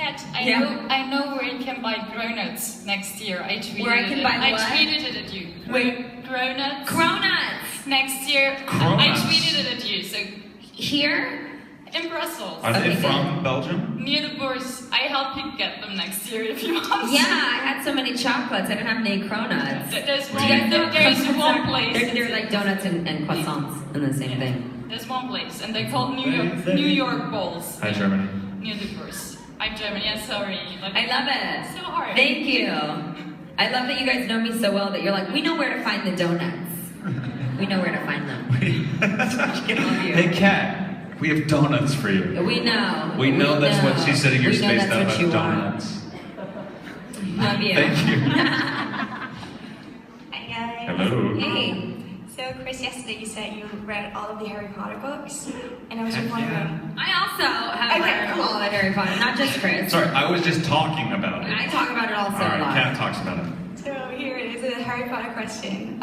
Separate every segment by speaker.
Speaker 1: Kat, I know where you can buy cronuts next year. I tweeted
Speaker 2: where I can buy what?
Speaker 1: I tweeted it at you.
Speaker 2: Wait.
Speaker 1: Cronuts.
Speaker 2: Cronuts.
Speaker 1: Next year.
Speaker 3: Cronuts.
Speaker 1: I tweeted it at you. So
Speaker 2: here.
Speaker 1: In Brussels.
Speaker 3: Are they from Belgium?
Speaker 1: Near the Bourse. I help you get them next year if you want.
Speaker 2: Yeah, I had so many chocolates. I didn't have any cronuts.
Speaker 1: There's
Speaker 2: one
Speaker 1: place.
Speaker 2: They're like donuts and croissants in the same thing.
Speaker 1: There's one place, and they're called New York Bowls.
Speaker 3: Hi, Germany.
Speaker 1: Near the Bourse. I'm German. Yeah, sorry.
Speaker 2: I love it.
Speaker 1: So hard.
Speaker 2: Thank you. I love that you guys know me so well that you're like, we know where to find the donuts. We know where to find them.
Speaker 3: Hey, Kat. We have donuts for you.
Speaker 2: We know.
Speaker 3: We know that's what she said in your
Speaker 2: we know
Speaker 3: space
Speaker 2: that's
Speaker 3: that
Speaker 2: what you
Speaker 3: donuts.
Speaker 2: Love you.
Speaker 3: Thank you.
Speaker 4: Hi guys.
Speaker 3: Hello.
Speaker 2: Hey.
Speaker 4: So Chris, yesterday you said you read all of the Harry Potter books, and I was just wondering.
Speaker 2: I also have read all the Harry Potter, not just Chris.
Speaker 3: Sorry, I was just talking about it.
Speaker 2: I talk about it also
Speaker 3: Alright,
Speaker 2: a lot.
Speaker 3: Kat talks about it.
Speaker 4: So here it is, a Harry Potter question.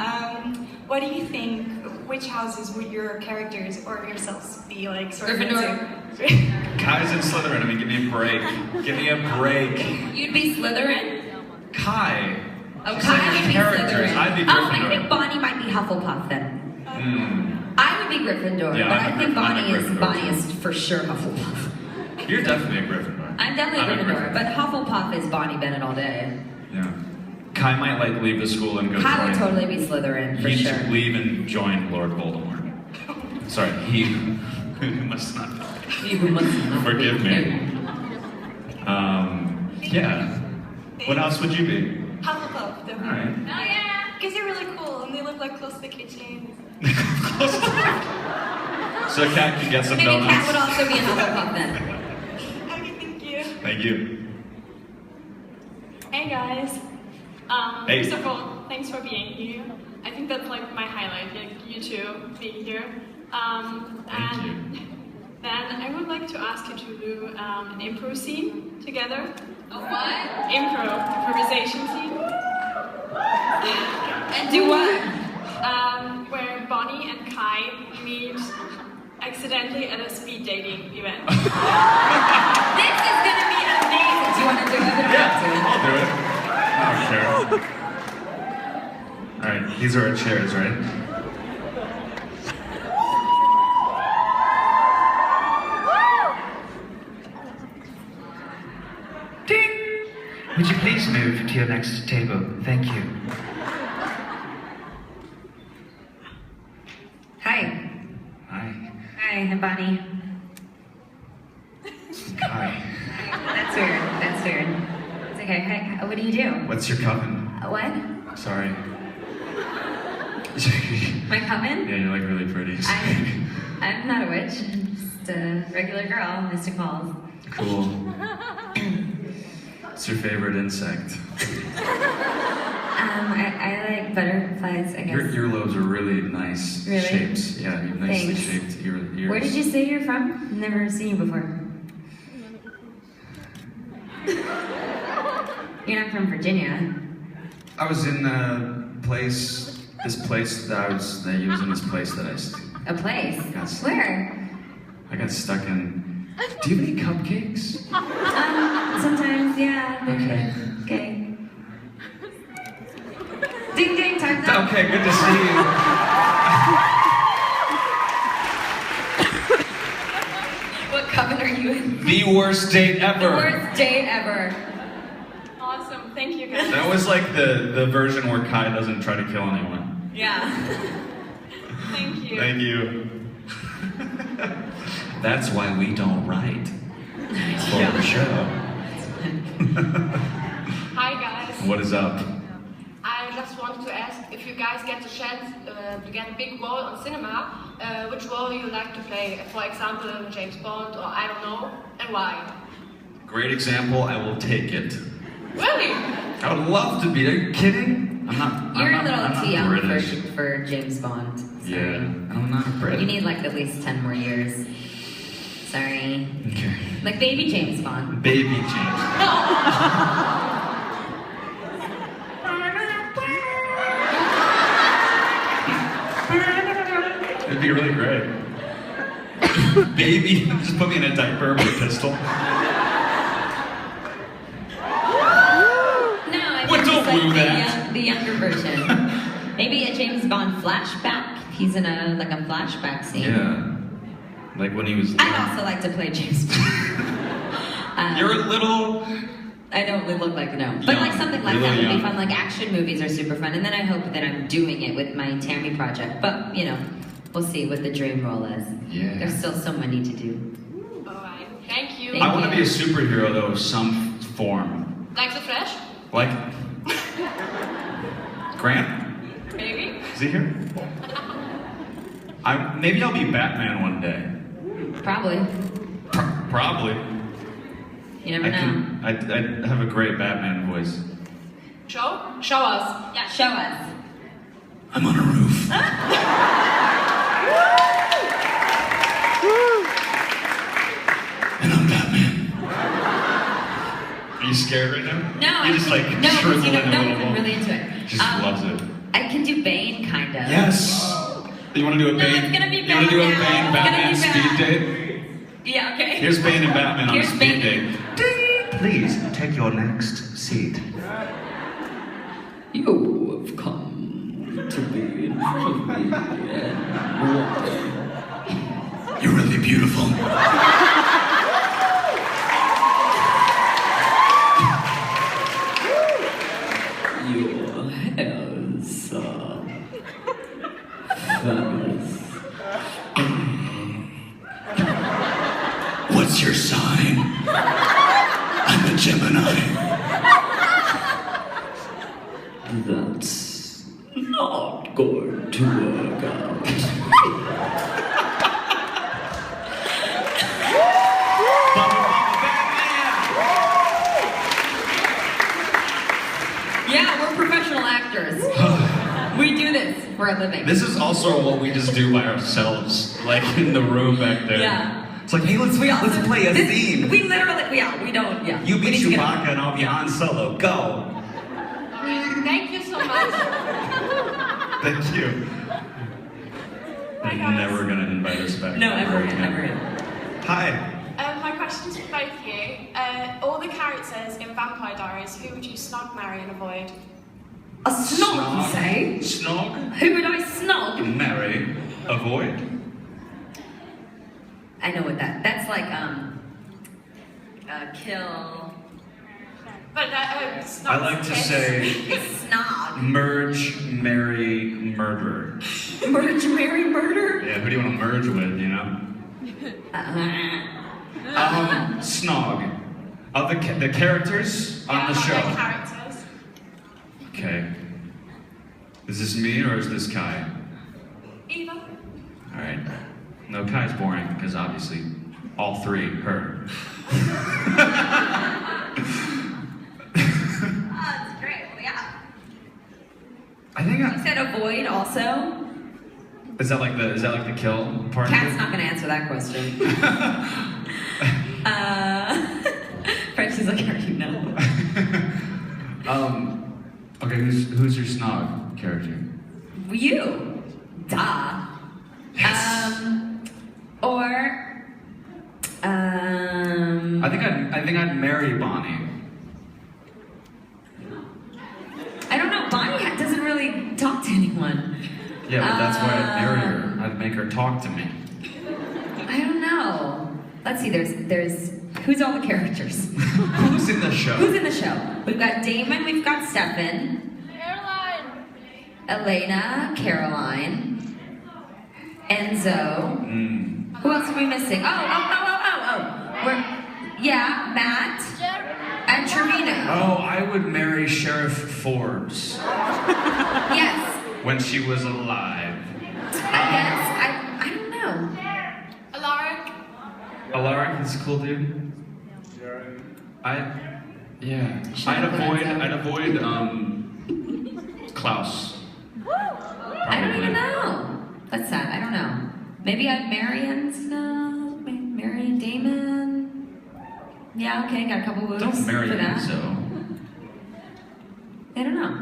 Speaker 4: What do you think? Which houses would your characters or yourselves be like? Sort of
Speaker 2: Gryffindor.
Speaker 3: Kai's in Slytherin. I mean, give me a break. Give me a break.
Speaker 2: You'd be Slytherin?
Speaker 3: Kai.
Speaker 2: Oh,
Speaker 3: She's
Speaker 2: Kai
Speaker 3: like
Speaker 2: would be
Speaker 3: characters.
Speaker 2: Slytherin.
Speaker 3: I'd be
Speaker 2: Oh,
Speaker 3: Gryffindor.
Speaker 2: I think Bonnie might be Hufflepuff then. I would be Gryffindor,
Speaker 3: Yeah,
Speaker 2: but
Speaker 3: I'm
Speaker 2: I think
Speaker 3: Gryffindor.
Speaker 2: Bonnie is for sure Hufflepuff.
Speaker 3: You're definitely a Gryffindor.
Speaker 2: I'm definitely a Gryffindor, but Hufflepuff is Bonnie Bennett all day.
Speaker 3: Yeah. Kai might like leave the school and go
Speaker 2: Kai would
Speaker 3: join.
Speaker 2: totally be Slytherin, for
Speaker 3: He'd
Speaker 2: sure.
Speaker 3: leave and join Lord Voldemort. Sorry, he who must not.
Speaker 2: You must not
Speaker 3: Forgive
Speaker 2: be.
Speaker 3: me. Yeah. What else would you be?
Speaker 4: Hufflepuff, definitely.
Speaker 3: Alright.
Speaker 4: Oh yeah, because they're really cool and they live like close to the kitchen.
Speaker 3: So Kat can get some
Speaker 2: Maybe
Speaker 3: donuts.
Speaker 2: Kat would also be a Hufflepuff then.
Speaker 4: Okay, thank you.
Speaker 3: Thank you.
Speaker 1: Hey guys.
Speaker 3: Hey.
Speaker 1: First of all, thanks for being here. I think that's like my highlight, like you two being here.
Speaker 3: Thank you.
Speaker 1: Then I would like to ask you to do an improv scene together.
Speaker 2: A what?
Speaker 1: Improvisation scene.
Speaker 2: And do what?
Speaker 1: Where Bonnie and Kai meet accidentally at a speed dating event.
Speaker 2: This is gonna be amazing. Do you want to do it?
Speaker 3: Yeah, I'll do it. Oh, sure. Alright, these are our chairs, right?
Speaker 5: Ding! Would you please move to your next table? Thank you.
Speaker 2: Hi.
Speaker 3: Hi.
Speaker 2: Hi, I'm Bonnie.
Speaker 3: Kai.
Speaker 2: That's weird. That's weird. It's okay. Hi. What do you do?
Speaker 3: What's your coven?
Speaker 2: What?
Speaker 3: Sorry.
Speaker 2: My coven?
Speaker 3: Yeah, you're like really pretty.
Speaker 2: I'm not a witch. I'm just a regular girl, Mr. Calls.
Speaker 3: Cool. What's your favorite insect?
Speaker 2: I like butterflies, I guess.
Speaker 3: Your lobes are really nice
Speaker 2: Really?
Speaker 3: shapes. Yeah, you're nicely
Speaker 2: Thanks.
Speaker 3: shaped ears.
Speaker 2: Where did you say you're from? Never seen you before. You're not from Virginia.
Speaker 3: I was in this place that you was in this place that
Speaker 2: A place?
Speaker 3: Yes.
Speaker 2: Where?
Speaker 3: I got stuck in. Do you have any cupcakes?
Speaker 2: Sometimes, yeah.
Speaker 3: Okay.
Speaker 2: Okay. Ding ding, time's up.
Speaker 3: Okay, good to see you.
Speaker 2: What coven are you in?
Speaker 3: The worst date ever.
Speaker 2: The worst date ever.
Speaker 1: Awesome, thank you guys.
Speaker 3: That was like the version where Kai doesn't try to kill anyone.
Speaker 2: Yeah.
Speaker 1: Thank you.
Speaker 3: Thank you. That's why we don't write for the show.
Speaker 1: Hi guys.
Speaker 3: What is up?
Speaker 1: I just wanted to ask if you guys get the chance to get a big role on cinema, which role you like to play? For example, James Bond, or I don't know, and why?
Speaker 3: Great example. I will take it.
Speaker 1: Really?
Speaker 3: I would love to be. Are you kidding?
Speaker 2: You're a little
Speaker 3: I'm not
Speaker 2: too young
Speaker 3: British.
Speaker 2: for James Bond. Sorry.
Speaker 3: Yeah, I'm not British.
Speaker 2: You need like at least 10 more years. Sorry.
Speaker 3: Okay.
Speaker 2: Like baby James Bond.
Speaker 3: Baby James. It'd be really great. Baby, just put me in a diaper with a pistol.
Speaker 2: like
Speaker 3: that.
Speaker 2: the younger version. Maybe a James Bond flashback. He's in a flashback scene.
Speaker 3: Yeah. Like when he was.
Speaker 2: I'd also like to play James Bond.
Speaker 3: You're a little.
Speaker 2: I don't look like but like something like that would
Speaker 3: young.
Speaker 2: be fun. Like action movies are super fun, and then I hope that I'm doing it with my Tammy project. But you know, we'll see what the dream role is.
Speaker 3: Yeah.
Speaker 2: There's still so many to do.
Speaker 1: Alright, thank you.
Speaker 2: Thank
Speaker 3: I want to be a superhero though of some form.
Speaker 1: Like the Flash?
Speaker 3: Like. Grant?
Speaker 1: Maybe.
Speaker 3: Is he here? Maybe I'll be Batman one day.
Speaker 2: Probably.
Speaker 3: Probably.
Speaker 2: You never know.
Speaker 3: I have a great Batman voice.
Speaker 1: Show? Show us.
Speaker 2: Yeah, show us.
Speaker 3: I'm on a roof. And I'm Batman. Are you scared right now?
Speaker 2: No,
Speaker 3: You just like
Speaker 2: no,
Speaker 3: shrivel in a
Speaker 2: no,
Speaker 3: little
Speaker 2: I'm
Speaker 3: ball.
Speaker 2: really into it.
Speaker 3: Just loves it.
Speaker 2: I can do Bane, kind of.
Speaker 3: Yes. You want to do a
Speaker 2: No,
Speaker 3: Bane?
Speaker 2: it's gonna be
Speaker 3: You want to do a
Speaker 2: bad now.
Speaker 3: Bane
Speaker 2: It's gonna
Speaker 3: Batman
Speaker 2: be
Speaker 3: speed
Speaker 2: bad.
Speaker 3: date?
Speaker 2: Yeah, okay.
Speaker 3: Here's Bane and Batman on a
Speaker 2: Here's
Speaker 3: speed
Speaker 2: Bane.
Speaker 3: date.
Speaker 5: Please take your next seat.
Speaker 2: You have come to be in front of me.
Speaker 3: You're really beautiful.
Speaker 2: Your hair's fabulous.
Speaker 3: What's your sign? I'm a Gemini.
Speaker 2: That's not going to work out. Yeah, we're professional actors. We do this for a living.
Speaker 3: This is also what we just do by ourselves, like in the room back there.
Speaker 2: Yeah.
Speaker 3: It's like, hey, let's play a scene.
Speaker 2: We literally, we don't, yeah.
Speaker 3: You be
Speaker 2: We need to get
Speaker 3: Chewbacca and I'll be Han Solo. Go.
Speaker 1: Alright, thank you so much.
Speaker 3: Thank you.
Speaker 4: Hi,
Speaker 3: I'm
Speaker 4: guys.
Speaker 3: never gonna invite us back.
Speaker 2: No, ever
Speaker 3: again.
Speaker 2: again.
Speaker 3: Hi.
Speaker 4: My question's for both of you. All the characters in Vampire Diaries, who would you snog, marry, and avoid?
Speaker 2: A snog, you say?
Speaker 3: Snog.
Speaker 2: Who would I snog?
Speaker 3: Marry. Avoid.
Speaker 2: I know what that's like, kill,
Speaker 4: But snog.
Speaker 3: I like to say
Speaker 2: snog,
Speaker 3: merge, marry, murderer.
Speaker 2: merge, marry, murder?
Speaker 3: Yeah, who do you want to merge with, you know? Snog. Of the characters on the show.
Speaker 4: Yeah, characters.
Speaker 3: Okay. Is this me or is this Kai?
Speaker 4: Either.
Speaker 3: Alright. No, Kai's boring, because obviously all three, her.
Speaker 2: That's great, well, yeah.
Speaker 3: I think
Speaker 2: You said avoid also?
Speaker 3: is that like the kill part
Speaker 2: Kat's
Speaker 3: of it?
Speaker 2: not gonna answer that question. Frenchie's like, I already know.
Speaker 3: Okay, who's your snog character?
Speaker 2: You. Duh.
Speaker 3: Yes. I think I'd marry Bonnie.
Speaker 2: I don't know, Bonnie doesn't really talk to anyone.
Speaker 3: Yeah, but that's why I'd marry her. I'd make her talk to me.
Speaker 2: I don't know. Let's see, there's who's all the characters?
Speaker 3: Who's in the show?
Speaker 2: Who's in the show? We've got Damon, we've got Stefan,
Speaker 1: Caroline.
Speaker 2: Elena, Caroline, Enzo.
Speaker 3: Mm.
Speaker 2: Who else are we missing? Matt and Trevino.
Speaker 3: Oh, I would marry Sheriff Forbes
Speaker 2: Yes.
Speaker 3: when she was alive.
Speaker 2: I don't know.
Speaker 1: Alaric.
Speaker 3: Alaric is a cool dude. I'd avoid Klaus.
Speaker 2: I don't even know. That's sad. I don't know. Maybe I'd marry Enzo. Maybe marry Damon. Yeah, okay, got a couple woos
Speaker 3: Don't marry
Speaker 2: for that.
Speaker 3: Enzo.
Speaker 2: I don't know.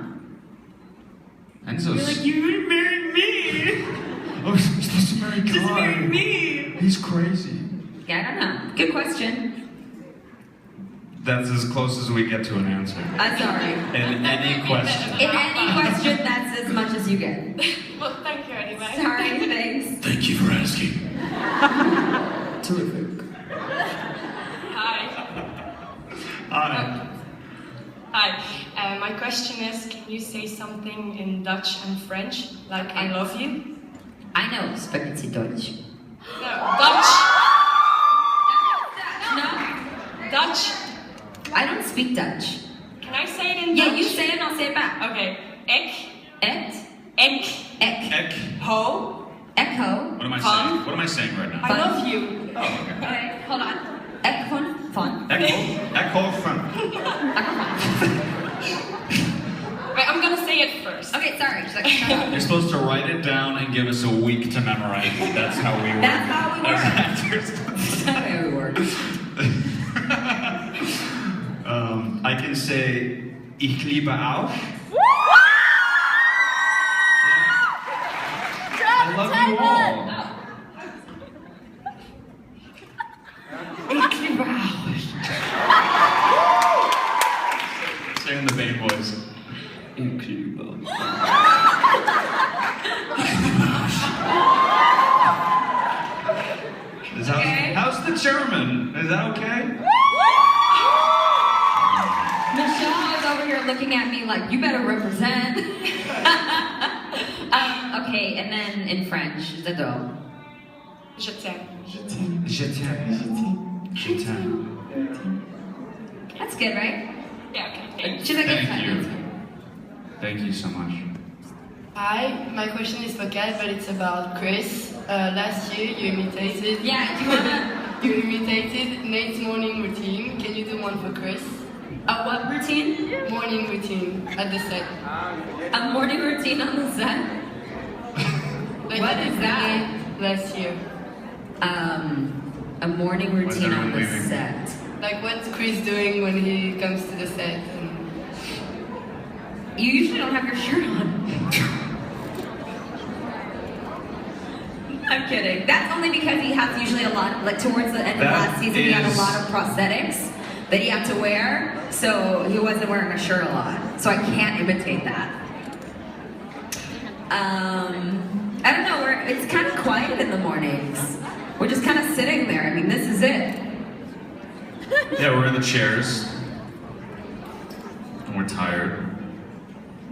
Speaker 3: Enzo's.
Speaker 2: You're like, you would marry me.
Speaker 3: Oh, he's supposed to marry Kai.
Speaker 2: Just marry me.
Speaker 3: He's crazy.
Speaker 2: Yeah, I don't know. Good question.
Speaker 3: That's as close as we get to an answer.
Speaker 2: I'm sorry.
Speaker 3: In any question.
Speaker 2: In any question, that's as much as you get.
Speaker 1: Well, thank you anyway.
Speaker 2: Sorry, thanks.
Speaker 3: Thank you for asking. Terrific.
Speaker 1: Hi.
Speaker 3: Hi.
Speaker 1: Hi. My question is, can you say something in Dutch and French, like I love you?
Speaker 2: I know spaghetti Deutsch.
Speaker 1: No, Dutch.
Speaker 2: No,
Speaker 1: Dutch.
Speaker 2: I don't speak Dutch.
Speaker 1: Can I say it in
Speaker 2: Yeah,
Speaker 1: Dutch?
Speaker 2: you say it and I'll say it back.
Speaker 1: Okay. Ek.
Speaker 2: Et,
Speaker 1: Ek.
Speaker 2: ek,
Speaker 3: Ek.
Speaker 1: Ho.
Speaker 2: echo.
Speaker 3: What am I
Speaker 1: Fun.
Speaker 3: saying? What am I saying right now?
Speaker 1: I love you.
Speaker 3: Oh, okay.
Speaker 2: Okay, hold on. Echo, fun.
Speaker 3: Echo front.
Speaker 2: Echo, fun.
Speaker 1: Wait, I'm gonna say it first.
Speaker 2: Okay, sorry. Just like, shut up.
Speaker 3: You're supposed to write it down and give us a week to memorize it. That's how we work.
Speaker 2: That's how we work.
Speaker 3: As actors.
Speaker 2: That's how we work.
Speaker 5: I can say, ich liebe auch.
Speaker 3: I love you all.
Speaker 2: Ich liebe auch.
Speaker 3: Say in the Bane voice. Ich liebe How's the German? Is that okay?
Speaker 2: Michelle is over here looking at me like, you better represent. Okay, and then in French, j'adore.
Speaker 1: Je t'aime.
Speaker 5: Je t'aime. Je t'aime.
Speaker 2: That's good, right?
Speaker 1: Yeah, okay. Thanks.
Speaker 2: She's like, it's
Speaker 3: Thank you.
Speaker 2: fine.
Speaker 3: Thank you so much.
Speaker 6: Hi, my question is for Kat, but it's about Chris. Last year you imitated.
Speaker 2: Yeah, do you wanna...
Speaker 6: You imitated Nate's morning routine. Can you do one for Chris?
Speaker 2: A what routine?
Speaker 6: Morning routine at the set.
Speaker 2: A morning routine on the set?
Speaker 6: Like
Speaker 2: What is that?
Speaker 6: Last year.
Speaker 2: A morning routine on the
Speaker 3: everyone leaving?
Speaker 2: set.
Speaker 6: Like what's Chris doing when he comes to the set? And
Speaker 2: You usually don't have your shirt on. I'm kidding. That's only because he has usually a lot, like towards the end of
Speaker 3: That
Speaker 2: last season, he had a
Speaker 3: is-
Speaker 2: lot of prosthetics that he had to wear, so he wasn't wearing a shirt a lot. So I can't imitate that. I don't know, it's kind of quiet in the mornings. We're just kind of sitting there. I mean, this is it.
Speaker 3: Yeah, we're in the chairs. And we're tired.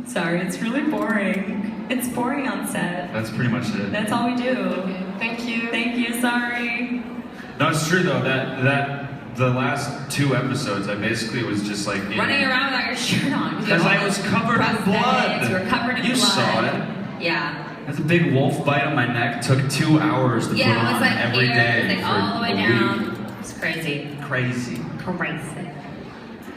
Speaker 2: Sorry, it's really boring. It's boring on set.
Speaker 3: That's pretty much it.
Speaker 2: That's all we do.
Speaker 6: okay, thank you.
Speaker 2: Thank you, sorry.
Speaker 3: No, it's true though, that the last 2 episodes I basically was just like
Speaker 2: Running around without your shirt on.
Speaker 3: Because I was covered in blood.
Speaker 2: You were covered in
Speaker 3: You
Speaker 2: blood.
Speaker 3: saw it.
Speaker 2: Yeah.
Speaker 3: That's a big wolf bite on my neck. Took 2 hours to put
Speaker 2: Yeah, it was
Speaker 3: on
Speaker 2: like
Speaker 3: every
Speaker 2: here,
Speaker 3: day
Speaker 2: it was like
Speaker 3: for
Speaker 2: all the way
Speaker 3: a
Speaker 2: down.
Speaker 3: week.
Speaker 2: It's crazy.
Speaker 3: Crazy.
Speaker 2: Crazy.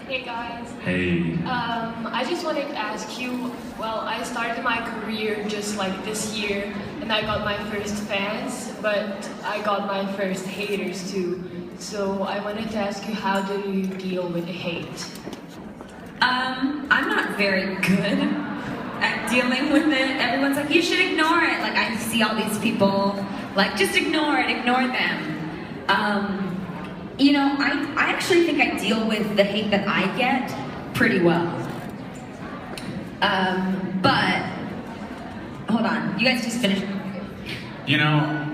Speaker 1: Hey guys.
Speaker 3: Hey.
Speaker 1: I just wanted to ask you, well, I started my career just like this year, and I got my first fans, but I got my first haters too. So I wanted to ask you, how do you deal with the hate?
Speaker 2: I'm not very good at dealing with it. Everyone's like, you should ignore it. Like, I see all these people, like, just ignore it, ignore them. You know, I actually think I deal with the hate that I get pretty well. But, hold on, you guys just finished.
Speaker 3: You know,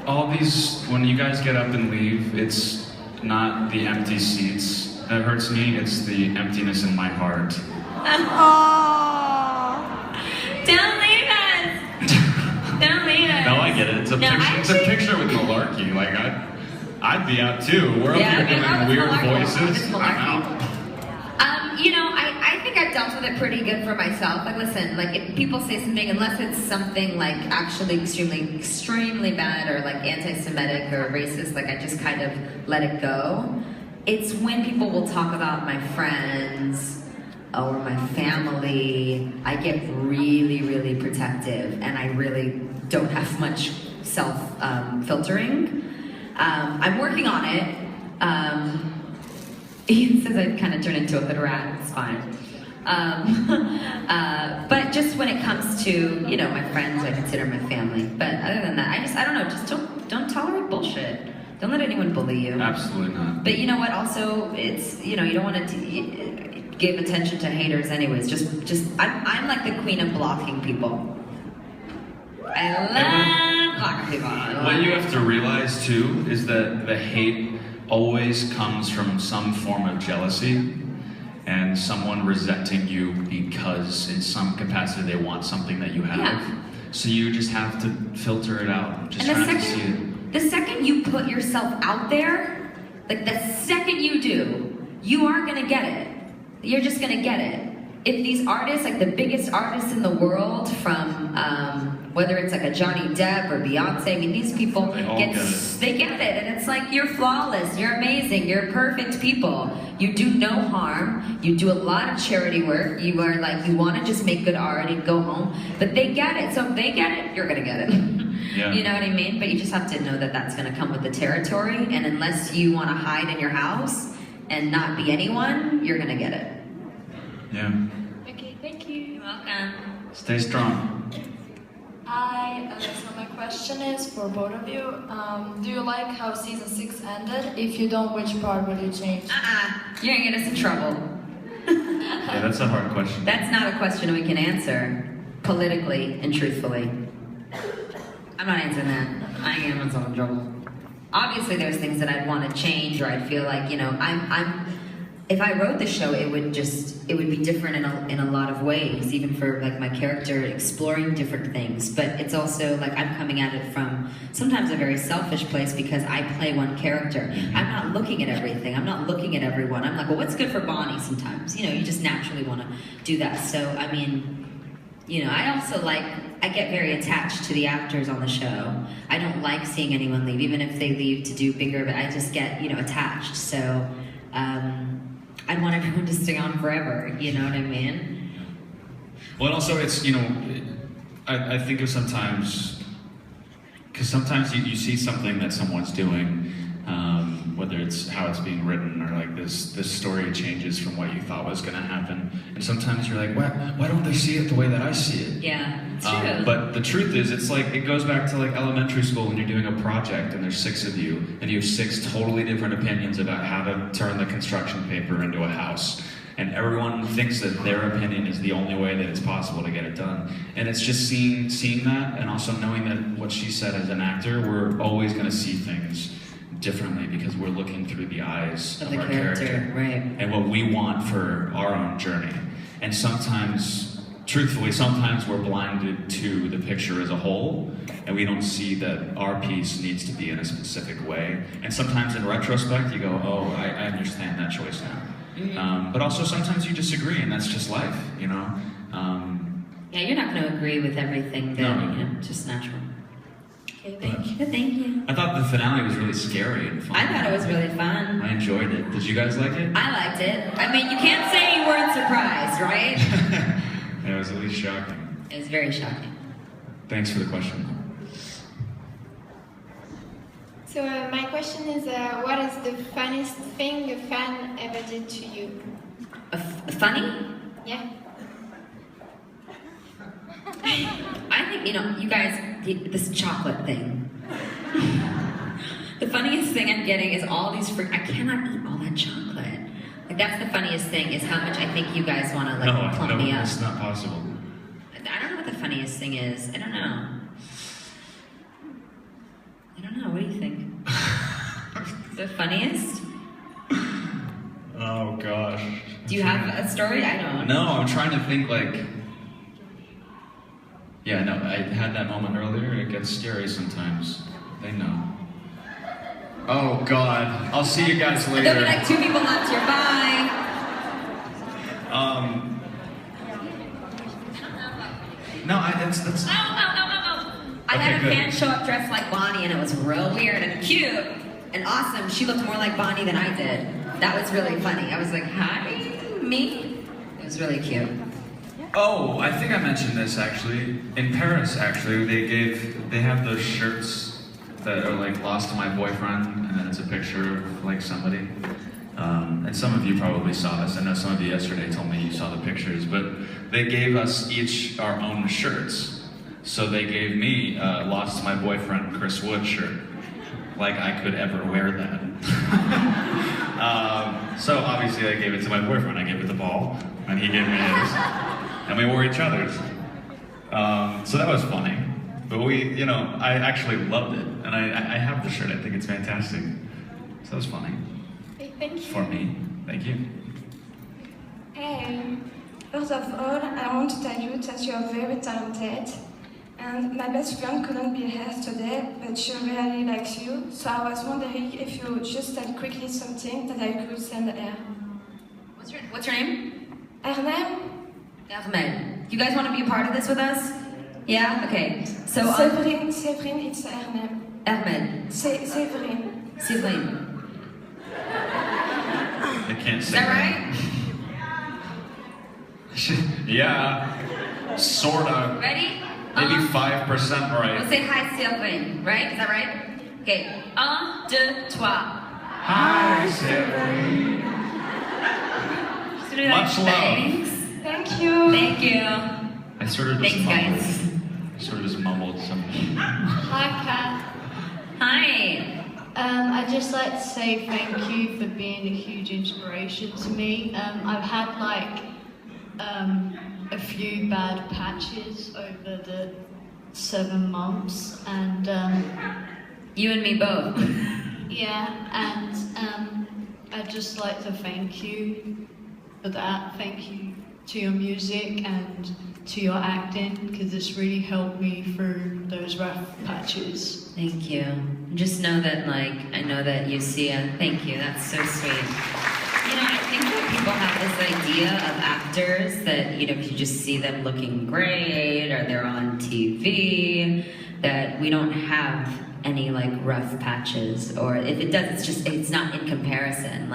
Speaker 3: all these, when you guys get up and leave, it's not the empty seats that hurts me, it's the emptiness in my heart.
Speaker 2: Don't leave us! Don't leave us!
Speaker 3: No, I get it. It's a
Speaker 2: No,
Speaker 3: picture. It's a
Speaker 2: actually-
Speaker 3: picture with malarkey. Like I'd be out too. We're up
Speaker 2: Yeah,
Speaker 3: here
Speaker 2: I
Speaker 3: doing
Speaker 2: know, it's
Speaker 3: weird
Speaker 2: malarkey.
Speaker 3: voices.
Speaker 2: It's
Speaker 3: I'm
Speaker 2: malarkey.
Speaker 3: out.
Speaker 2: You know, I think I've dealt with it pretty good for myself. Like, listen, like, if people say something, unless it's something, like, actually extremely bad or, like, anti-Semitic or racist, like, I just kind of let it go. It's when people will talk about my friends or my family, I get really, really protective, and I really don't have much self-filtering. I'm working on it. Ian says I kind of turn into a hood rat. It's fine. But just when it comes to, you know, my friends, I consider my family. But other than that, I don't know. Just don't tolerate bullshit. Don't let anyone bully you.
Speaker 3: Absolutely not.
Speaker 2: But you know what? Also, it's, you know, you don't want to give attention to haters anyways. I'm like the queen of blocking people. I love blocking people.
Speaker 3: What you have to realize too is that the hate always comes from some form of jealousy and someone resenting you because in some capacity they want something that you have.
Speaker 2: Yeah.
Speaker 3: So you just have to filter it out. Just try not to see it.
Speaker 2: The second you put yourself out there, like the second you do, you are gonna get it. You're just gonna get it. If these artists, like the biggest artists in the world, from whether it's like a Johnny Depp or Beyonce, I mean, these people
Speaker 3: they
Speaker 2: get it, and it's like you're flawless, you're amazing, you're perfect people. You do no harm. You do a lot of charity work. You are like, you want to just make good art and go home, but they get it. So if they get it, you're gonna get it.
Speaker 3: Yeah.
Speaker 2: You know what I mean? But you just have to know that that's gonna come with the territory, and unless you want to hide in your house and not be anyone, you're gonna get it.
Speaker 3: Yeah.
Speaker 1: Okay, thank you.
Speaker 2: You're welcome.
Speaker 3: Stay strong.
Speaker 7: Hi, so my question is for both of you. Do you like how season 6 ended? If you don't, which part would you change?
Speaker 2: You're gonna get us in trouble.
Speaker 3: Yeah, that's a hard question.
Speaker 2: That's not a question we can answer politically and truthfully. I'm not answering that. I am in some trouble. Obviously, there's things that I'd want to change, or I'd feel like, you know, if I wrote the show, it would be different in a lot of ways, even for like my character exploring different things. But it's also like I'm coming at it from sometimes a very selfish place because I play one character. I'm not looking at everything. I'm not looking at everyone. I'm like, well, what's good for Bonnie sometimes? You know, you just naturally want to do that. So, I mean, you know, I get very attached to the actors on the show. I don't like seeing anyone leave, even if they leave to do bigger, but I just get, you know, attached. So, I want everyone to stay on forever, you know what I mean?
Speaker 3: Well, and also it's, you know, I think of sometimes, because sometimes you see something that someone's doing, whether it's how it's being written or like this story changes from what you thought was going to happen. And sometimes you're like, why don't they see it the way that I see it?
Speaker 2: Yeah, it's true.
Speaker 3: But the truth is, it's like, it goes back to like elementary school when you're doing a project and there's 6 of you and you have 6 totally different opinions about how to turn the construction paper into a house. And everyone thinks that their opinion is the only way that it's possible to get it done. And it's just seeing that, and also knowing that what she said as an actor, we're always going to see things differently because we're looking through the eyes of our character,
Speaker 2: right?
Speaker 3: And what we want for our own journey. And sometimes, truthfully, sometimes we're blinded to the picture as a whole, and we don't see that our piece needs to be in a specific way. And sometimes in retrospect, you go, oh, I understand that choice now.
Speaker 2: Mm-hmm.
Speaker 3: But also sometimes you disagree, and that's just life, you know?
Speaker 2: Yeah, you're not going to agree with everything that,
Speaker 3: No.
Speaker 2: you know, just natural.
Speaker 7: Okay, thank you.
Speaker 2: Thank you.
Speaker 3: I thought the finale was really scary and fun.
Speaker 2: I thought it was really fun.
Speaker 3: I enjoyed it. Did you guys like it?
Speaker 2: I liked it. I mean, you can't say you weren't surprised, right?
Speaker 3: Yeah, it was at least shocking.
Speaker 2: It was very shocking.
Speaker 3: Thanks for the question.
Speaker 8: So my question is, what is the funniest thing a fan ever did to you?
Speaker 2: Funny?
Speaker 8: Yeah.
Speaker 2: I think, you know, you guys, this chocolate thing. The funniest thing I'm getting is all these I cannot eat all that chocolate. Like, that's the funniest thing, is how much I think you guys want to, like, plump me up.
Speaker 3: It's not possible.
Speaker 2: I don't know what the funniest thing is. I don't know. What do you think? The funniest?
Speaker 3: Oh, gosh.
Speaker 2: Do you have a story? I don't know.
Speaker 3: No, I'm trying to think, like... Yeah, no, I had that moment earlier. It gets scary sometimes. They know. Oh, God. I'll see you guys later.
Speaker 2: There'll be like 2 people left here. Bye.
Speaker 3: No, that's...
Speaker 2: No. I had a fan show up dressed like Bonnie, and it was real weird and cute and awesome. She looked more like Bonnie than I did. That was really funny. I was like, hi, me? It was really cute.
Speaker 3: Oh, I think I mentioned this actually. In Paris, actually, they have those shirts that are like lost to my boyfriend, and then it's a picture of like somebody. And some of you probably saw this. I know some of you yesterday told me you saw the pictures, but they gave us each our own shirts. So they gave me Lost to My Boyfriend Chris Wood shirt. like I could ever wear that. So obviously I gave it to my boyfriend. I gave it to Paul, and he gave me his, and we wore each other's. So that was funny. But I actually loved it, and I have the shirt. I think it's fantastic. So that was funny.
Speaker 8: Thank you.
Speaker 3: For me. Thank you.
Speaker 9: Hey, first of all, I want to tell you that you are very talented. And my best friend couldn't be here today, but she really likes you. So I was wondering if you just said quickly something that I could send her.
Speaker 2: What's your name?
Speaker 9: Her name?
Speaker 2: Ahmed. You guys want to be a part of this with us? Yeah? Okay. So
Speaker 9: Séverine, it's her name.
Speaker 2: Ahmed.
Speaker 9: Séverine.
Speaker 2: Séverine.
Speaker 3: I can't say
Speaker 2: Is that right?
Speaker 3: Yeah. Sorta.
Speaker 2: Ready?
Speaker 3: Maybe 5% right.
Speaker 2: We'll say hi, Séverine, right? Is that right? Okay. 1, 2, 3.
Speaker 3: Hi, Séverine. Much love.
Speaker 2: Thanks.
Speaker 9: Thank you.
Speaker 2: Thank you.
Speaker 3: I sort of just
Speaker 2: Thanks,
Speaker 3: mumbled.
Speaker 2: guys.
Speaker 3: I sort of just mumbled something.
Speaker 7: Hi, Kat.
Speaker 2: Hi.
Speaker 7: I'd just like to say thank you for being a huge inspiration to me. I've had a few bad patches over the 7 months, and
Speaker 2: You and me both.
Speaker 7: yeah, and I'd just like to thank you for that. Thank you to your music and to your acting, because it's really helped me through those rough patches.
Speaker 2: Thank you. Just know that, I know that you see it. Thank you. That's so sweet. I think that people have this idea of actors that, if you just see them looking great or they're on TV, that we don't have any rough patches, or if it does, it's not in comparison.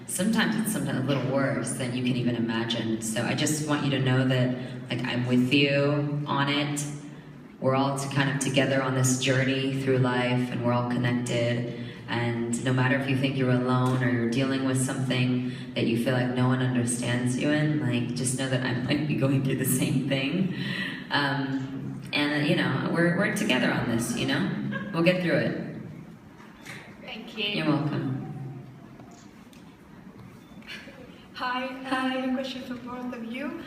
Speaker 2: Sometimes it's a little worse than you can even imagine. So I just want you to know that I'm with you on it. We're all kind of together on this journey through life, and we're all connected. And no matter if you think you're alone or you're dealing with something that you feel like no one understands you in, just know that I might be going through the same thing. And we're together on this, We'll get through it.
Speaker 7: Thank you.
Speaker 2: You're welcome.
Speaker 4: Hi, I have a question for both of you.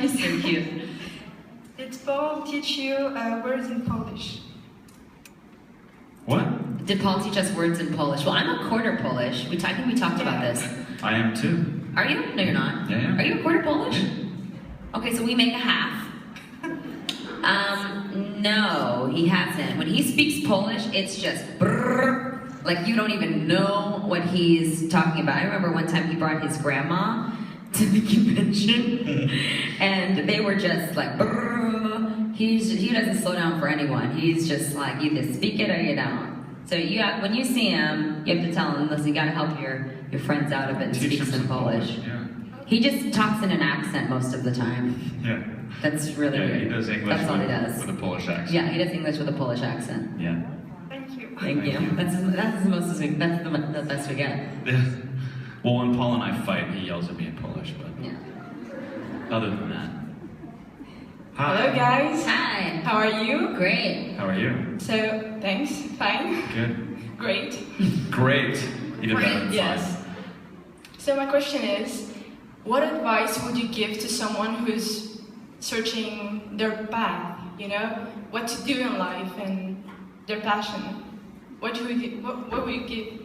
Speaker 2: So cute.
Speaker 4: Did Paul teach you words in Polish?
Speaker 3: What?
Speaker 2: Did Paul teach us words in Polish? Well, I'm a quarter Polish. I think we talked about this.
Speaker 3: I am too.
Speaker 2: Are you? No, you're not.
Speaker 3: Yeah.
Speaker 2: Are you a quarter Polish?
Speaker 3: Yeah.
Speaker 2: Okay, so we make a half. No, he hasn't. When he speaks Polish, it's just brrr, you don't even know what he's talking about. I remember one time he brought his grandma to the convention, and they were just brrr. He doesn't slow down for anyone. He's just either speak it or you don't. So when you see him, you have to tell him, listen, you gotta help your friends out a bit and speak some Polish.
Speaker 3: Yeah.
Speaker 2: He just talks in an accent most of the time.
Speaker 3: Yeah.
Speaker 2: That's really weird.
Speaker 3: He does English
Speaker 2: That's all he does.
Speaker 3: with a Polish accent.
Speaker 2: Yeah, he does English with a Polish accent.
Speaker 3: Yeah.
Speaker 4: Thank you.
Speaker 2: Thank you. That's the best we get.
Speaker 3: Well, when Paul and I fight, he yells at me in Polish, but
Speaker 2: Yeah.
Speaker 3: other than that. Hi.
Speaker 4: Hello guys.
Speaker 2: Hi.
Speaker 4: How are you?
Speaker 2: Great.
Speaker 3: How are you?
Speaker 4: So, thanks. Fine.
Speaker 3: Good.
Speaker 4: Great.
Speaker 3: Great. You did better than
Speaker 4: Yes. So my question is, what advice would you give to someone who's searching their path, what to do in life and their passion? What would you give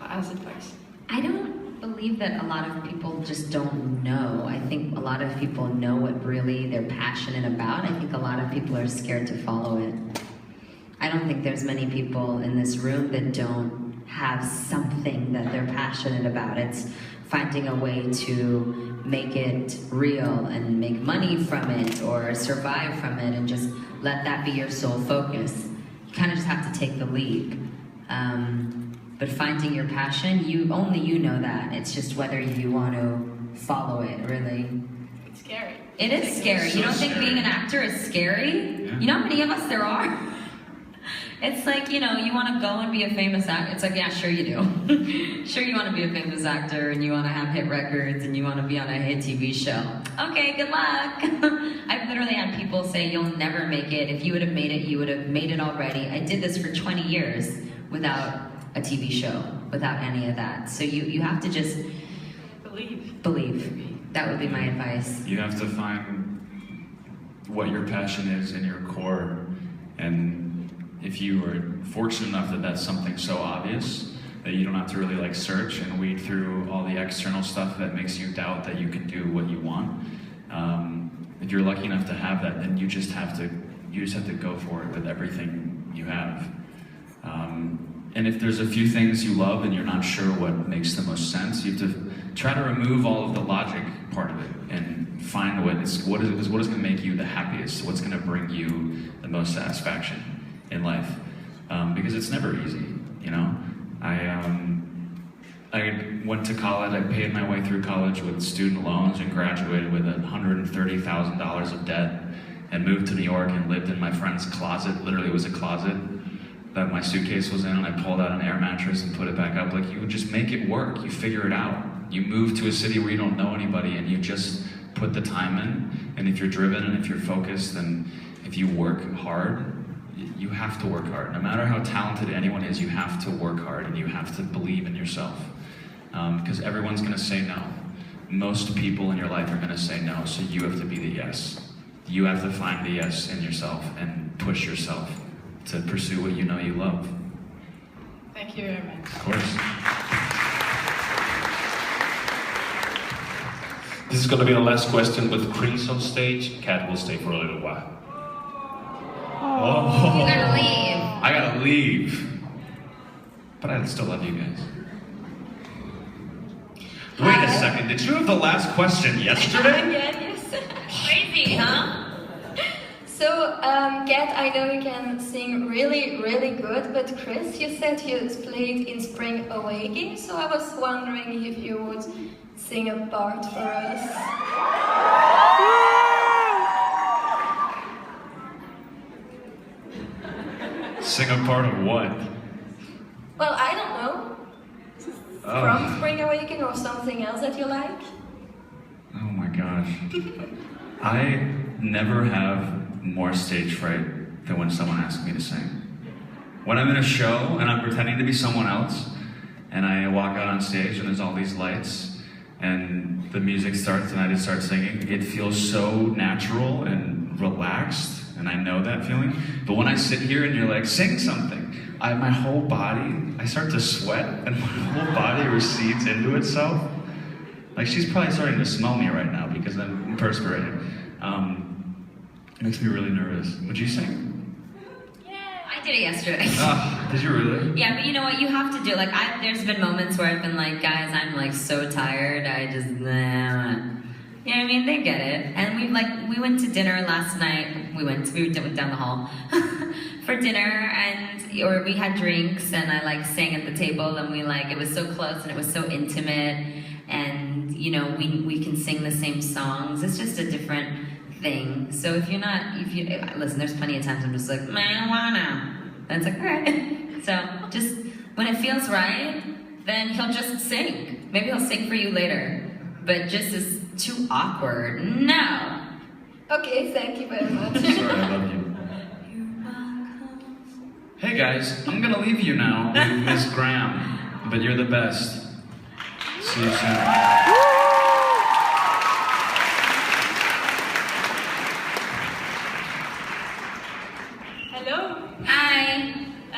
Speaker 4: as advice?
Speaker 2: I don't believe that a lot of people just don't know. I think a lot of people know what really they're passionate about. I think a lot of people are scared to follow it. I don't think there's many people in this room that don't have something that they're passionate about. It's finding a way to make it real and make money from it or survive from it and just let that be your sole focus. You kind of just have to take the leap. But finding your passion, only you know that. It's just whether you want to follow it, really.
Speaker 4: It's scary.
Speaker 2: It is scary.
Speaker 3: So
Speaker 2: You don't think
Speaker 3: scary.
Speaker 2: being an actor is scary?
Speaker 3: Yeah.
Speaker 2: You know how many of us there are? It's like, you know, you want to go and be a famous actor. It's like, yeah, sure you do. Sure you want to be a famous actor and you want to have hit records and you want to be on a hit TV show. Okay, good luck. I've literally had people say, you'll never make it. If you would have made it, you would have made it already. I did this for 20 years without a TV show, without any of that. So you have to just believe. That would be my advice.
Speaker 3: You have to find what your passion is in your core, and if you are fortunate enough that that's something so obvious that you don't have to really like search and weed through all the external stuff that makes you doubt that you can do what you want. If you're lucky enough to have that, then you just have to go for it with everything you have. And if there's a few things you love and you're not sure what makes the most sense, you have to try to remove all of the logic part of it and find what is going to make you the happiest, what's going to bring you the most satisfaction in life. Because it's never easy, you know? I went to college, I paid my way through college with student loans and graduated with $130,000 of debt and moved to New York and lived in my friend's closet. Literally, it was a closet that my suitcase was in, and I pulled out an air mattress and put it back up. Like, you would just make it work, you figure it out. You move to a city where you don't know anybody and you just put the time in, and if you're driven and if you're focused and if you work hard, you have to work hard. No matter how talented anyone is, you have to work hard and you have to believe in yourself. Because everyone's gonna say no. Most people in your life are gonna say no, so you have to be the yes. You have to find the yes in yourself and push yourself to pursue what you know you love.
Speaker 4: Thank you very much.
Speaker 3: Of course.
Speaker 10: This is going to be the last question with Chris on stage. Kat will stay for a little while.
Speaker 2: Oh. You gotta leave.
Speaker 3: I gotta leave. But I still love you guys. Wait a second, did you have the last question yesterday?
Speaker 8: Yes.
Speaker 2: Crazy, huh?
Speaker 9: So, Kat, I know you can sing really, really good, but Chris, you said you played in Spring Awakening, so I was wondering if you would sing a part for us.
Speaker 3: Sing a part of what?
Speaker 9: Well, I don't know. From Spring Awakening or something else that you like?
Speaker 3: Oh my gosh. I never have more stage fright than when someone asks me to sing. When I'm in a show and I'm pretending to be someone else, and I walk out on stage and there's all these lights, and the music starts and I just start singing, it feels so natural and relaxed, and I know that feeling. But when I sit here and you're like, sing something, my whole body, I start to sweat and my whole body recedes into itself. Like, she's probably starting to smell me right now because I'm perspirating. It makes me really nervous. Would you sing?
Speaker 2: Yeah, I did it yesterday.
Speaker 3: Oh, did you really?
Speaker 2: Yeah, but you know what? You have to do. Like, there's been moments where I've been like, guys, I'm like so tired. I just, nah. You know what I mean? They get it. And we went to dinner last night. We went down the hall for dinner, or we had drinks, and I like sang at the table, and it was so close and it was so intimate, and you know, we can sing the same songs. It's just a different thing. So if you listen, there's plenty of times I'm just like, marijuana. And it's like, all right. So just when it feels right, then he'll just sing. Maybe he'll sing for you later. But just as too awkward, no.
Speaker 9: Okay, thank you very much.
Speaker 3: Sorry, I love you. Hey guys, I'm gonna leave you now with Miss Graham, but you're the best. See you soon.